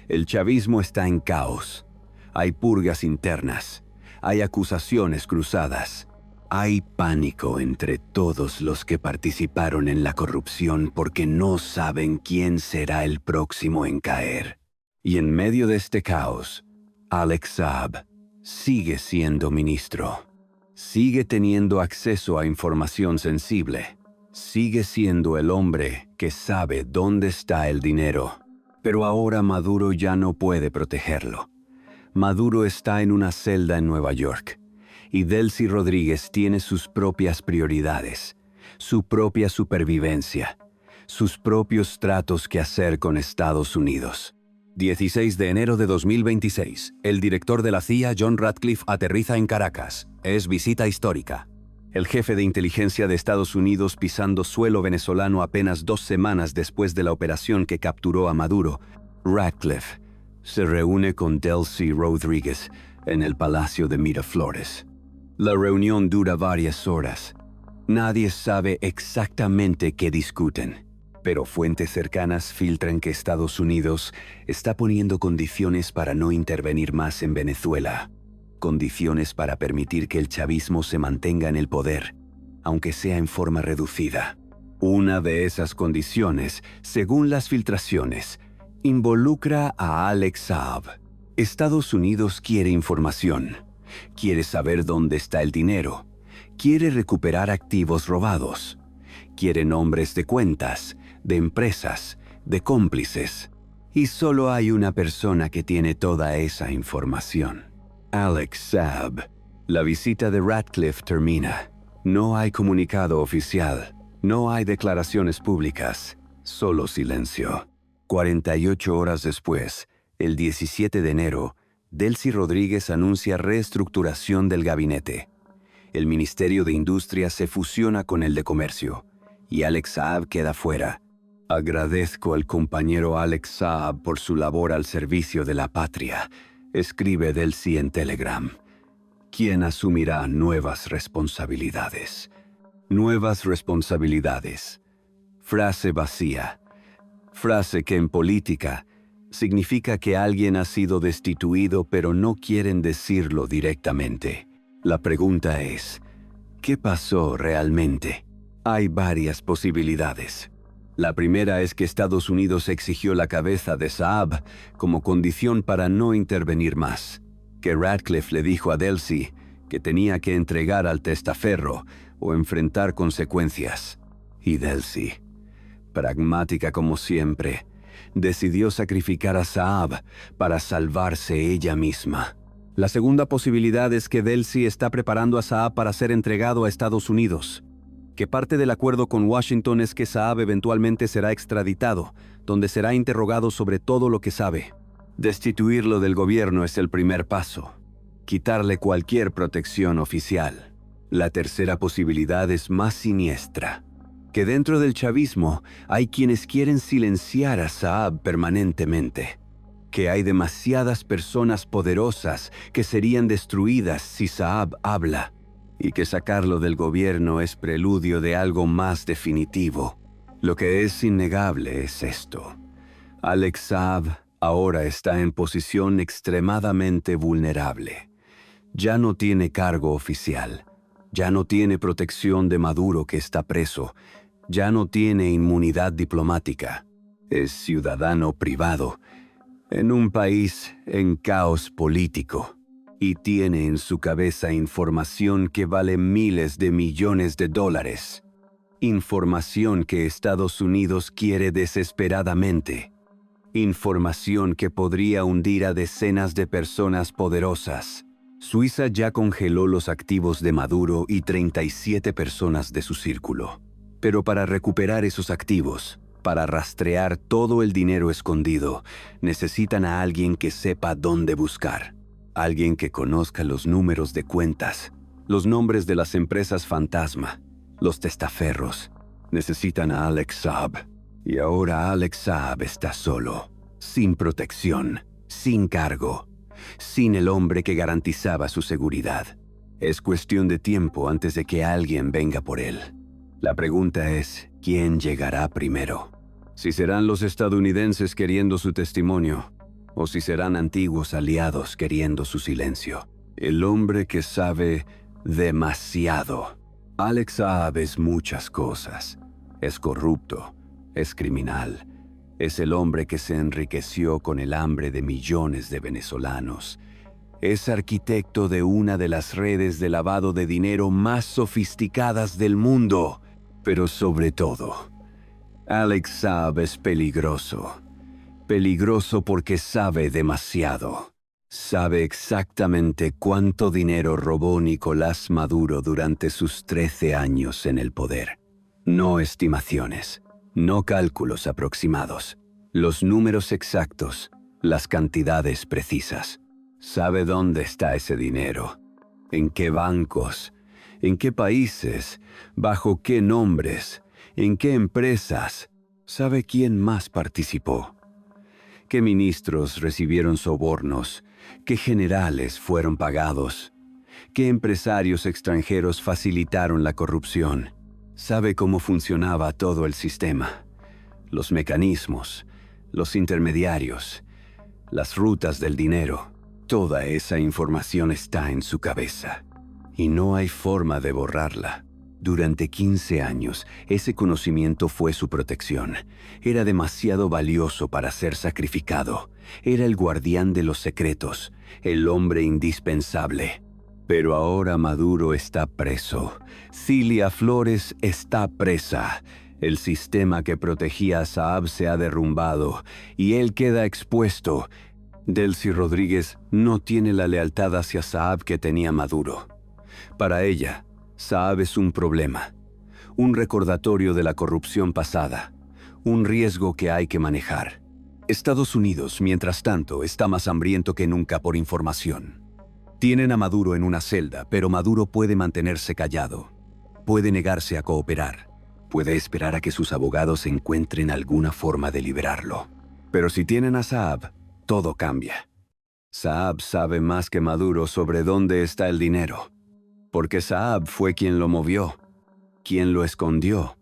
El chavismo está en caos. Hay purgas internas. Hay acusaciones cruzadas. Hay pánico entre todos los que participaron en la corrupción porque no saben quién será el próximo en caer. Y en medio de este caos, Alex Saab sigue siendo ministro. Sigue teniendo acceso a información sensible. Sigue siendo el hombre que sabe dónde está el dinero. Pero ahora Maduro ya no puede protegerlo. Maduro está en una celda en Nueva York. Y Delcy Rodríguez tiene sus propias prioridades, su propia supervivencia, sus propios tratos que hacer con Estados Unidos. 16 de enero de 2026. El director de la CIA, John Ratcliffe, aterriza en Caracas. Es visita histórica. El jefe de inteligencia de Estados Unidos pisando suelo venezolano apenas 2 semanas después de la operación que capturó a Maduro, Ratcliffe se reúne con Delcy Rodríguez en el Palacio de Miraflores. La reunión dura varias horas. Nadie sabe exactamente qué discuten, pero fuentes cercanas filtran que Estados Unidos está poniendo condiciones para no intervenir más en Venezuela, condiciones para permitir que el chavismo se mantenga en el poder, aunque sea en forma reducida. Una de esas condiciones, según las filtraciones, involucra a Alex Saab. Estados Unidos quiere información, quiere saber dónde está el dinero, quiere recuperar activos robados, quiere nombres de cuentas, de empresas, de cómplices. Y solo hay una persona que tiene toda esa información: Alex Saab. La visita de Ratcliffe termina. No hay comunicado oficial, no hay declaraciones públicas, solo silencio. 48 horas después, el 17 de enero, Delcy Rodríguez anuncia reestructuración del gabinete. El Ministerio de Industria se fusiona con el de Comercio, y Alex Saab queda fuera. Agradezco al compañero Alex Saab por su labor al servicio de la patria, escribe Delcy en Telegram. ¿Quién asumirá nuevas responsabilidades? Nuevas responsabilidades. Frase vacía. Frase que en política significa que alguien ha sido destituido, pero no quieren decirlo directamente. La pregunta es, ¿qué pasó realmente? Hay varias posibilidades. La primera es que Estados Unidos exigió la cabeza de Saab como condición para no intervenir más, que Ratcliffe le dijo a Delcy que tenía que entregar al testaferro o enfrentar consecuencias. Y Delcy, pragmática como siempre, decidió sacrificar a Saab para salvarse ella misma. La segunda posibilidad es que Delcy está preparando a Saab para ser entregado a Estados Unidos, que parte del acuerdo con Washington es que Saab eventualmente será extraditado, donde será interrogado sobre todo lo que sabe. Destituirlo del gobierno es el primer paso, quitarle cualquier protección oficial. La tercera posibilidad es más siniestra, que dentro del chavismo hay quienes quieren silenciar a Saab permanentemente, que hay demasiadas personas poderosas que serían destruidas si Saab habla, y que sacarlo del gobierno es preludio de algo más definitivo. Lo que es innegable es esto: Alex Saab ahora está en posición extremadamente vulnerable. Ya no tiene cargo oficial, ya no tiene protección de Maduro que está preso, ya no tiene inmunidad diplomática. Es ciudadano privado, en un país en caos político, y tiene en su cabeza información que vale miles de millones de dólares. Información que Estados Unidos quiere desesperadamente. Información que podría hundir a decenas de personas poderosas. Suiza ya congeló los activos de Maduro y 37 personas de su círculo. Pero para recuperar esos activos, para rastrear todo el dinero escondido, necesitan a alguien que sepa dónde buscar. Alguien que conozca los números de cuentas, los nombres de las empresas fantasma, los testaferros. Necesitan a Alex Saab. Y ahora Alex Saab está solo, sin protección, sin cargo, sin el hombre que garantizaba su seguridad. Es cuestión de tiempo antes de que alguien venga por él. La pregunta es, ¿quién llegará primero? Si serán los estadounidenses queriendo su testimonio, o si serán antiguos aliados queriendo su silencio. El hombre que sabe demasiado. Alex Saab es muchas cosas. Es corrupto, es criminal, es el hombre que se enriqueció con el hambre de millones de venezolanos. Es arquitecto de una de las redes de lavado de dinero más sofisticadas del mundo. Pero sobre todo, Alex Saab es peligroso. Peligroso porque sabe demasiado. Sabe exactamente cuánto dinero robó Nicolás Maduro durante sus 13 años en el poder. No estimaciones, no cálculos aproximados. Los números exactos, las cantidades precisas. Sabe dónde está ese dinero, en qué bancos, en qué países, bajo qué nombres, en qué empresas. Sabe quién más participó. qué ministros recibieron sobornos, qué generales fueron pagados, qué empresarios extranjeros facilitaron la corrupción. Sabe cómo funcionaba todo el sistema, los mecanismos, los intermediarios, las rutas del dinero. Toda esa información está en su cabeza y no hay forma de borrarla. Durante 15 años, ese conocimiento fue su protección. Era demasiado valioso para ser sacrificado. Era el guardián de los secretos, el hombre indispensable. Pero ahora Maduro está preso. Cilia Flores está presa. El sistema que protegía a Saab se ha derrumbado y él queda expuesto. Delcy Rodríguez no tiene la lealtad hacia Saab que tenía Maduro. Para ella, Saab es un problema, un recordatorio de la corrupción pasada, un riesgo que hay que manejar. Estados Unidos, mientras tanto, está más hambriento que nunca por información. Tienen a Maduro en una celda, pero Maduro puede mantenerse callado. Puede negarse a cooperar. Puede esperar a que sus abogados encuentren alguna forma de liberarlo. Pero si tienen a Saab, todo cambia. Saab sabe más que Maduro sobre dónde está el dinero. Porque Saab fue quien lo movió, quien lo escondió,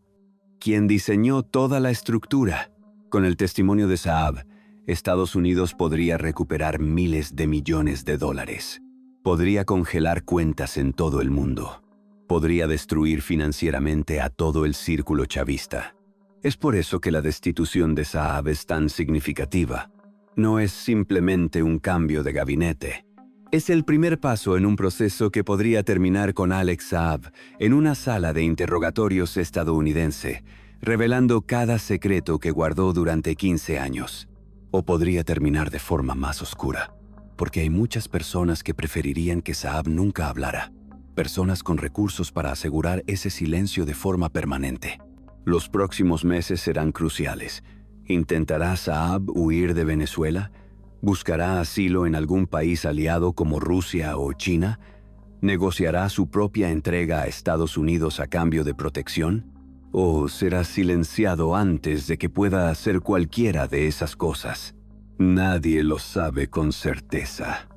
quien diseñó toda la estructura. Con el testimonio de Saab, Estados Unidos podría recuperar miles de millones de dólares. Podría congelar cuentas en todo el mundo. Podría destruir financieramente a todo el círculo chavista. Es por eso que la destitución de Saab es tan significativa. No es simplemente un cambio de gabinete. Es el primer paso en un proceso que podría terminar con Alex Saab en una sala de interrogatorios estadounidense, revelando cada secreto que guardó durante 15 años. O podría terminar de forma más oscura, porque hay muchas personas que preferirían que Saab nunca hablara. Personas con recursos para asegurar ese silencio de forma permanente. Los próximos meses serán cruciales. ¿Intentará Saab huir de Venezuela? ¿Buscará asilo en algún país aliado como Rusia o China? ¿Negociará su propia entrega a Estados Unidos a cambio de protección? ¿O será silenciado antes de que pueda hacer cualquiera de esas cosas? Nadie lo sabe con certeza.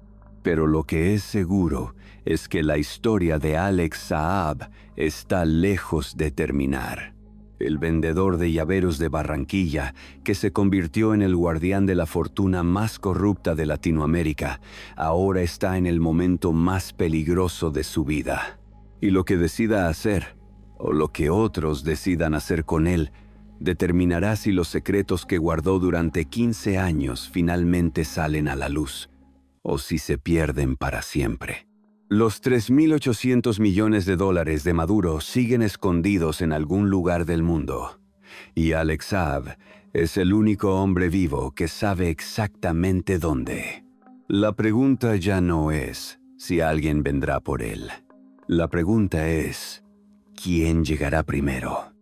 Pero lo que es seguro es que la historia de Alex Saab está lejos de terminar. El vendedor de llaveros de Barranquilla, que se convirtió en el guardián de la fortuna más corrupta de Latinoamérica, ahora está en el momento más peligroso de su vida. Y lo que decida hacer, o lo que otros decidan hacer con él, determinará si los secretos que guardó durante 15 años finalmente salen a la luz, o si se pierden para siempre. Los 3.800 millones de dólares de Maduro siguen escondidos en algún lugar del mundo. Y Alex Saab es el único hombre vivo que sabe exactamente dónde. La pregunta ya no es si alguien vendrá por él. La pregunta es, ¿quién llegará primero?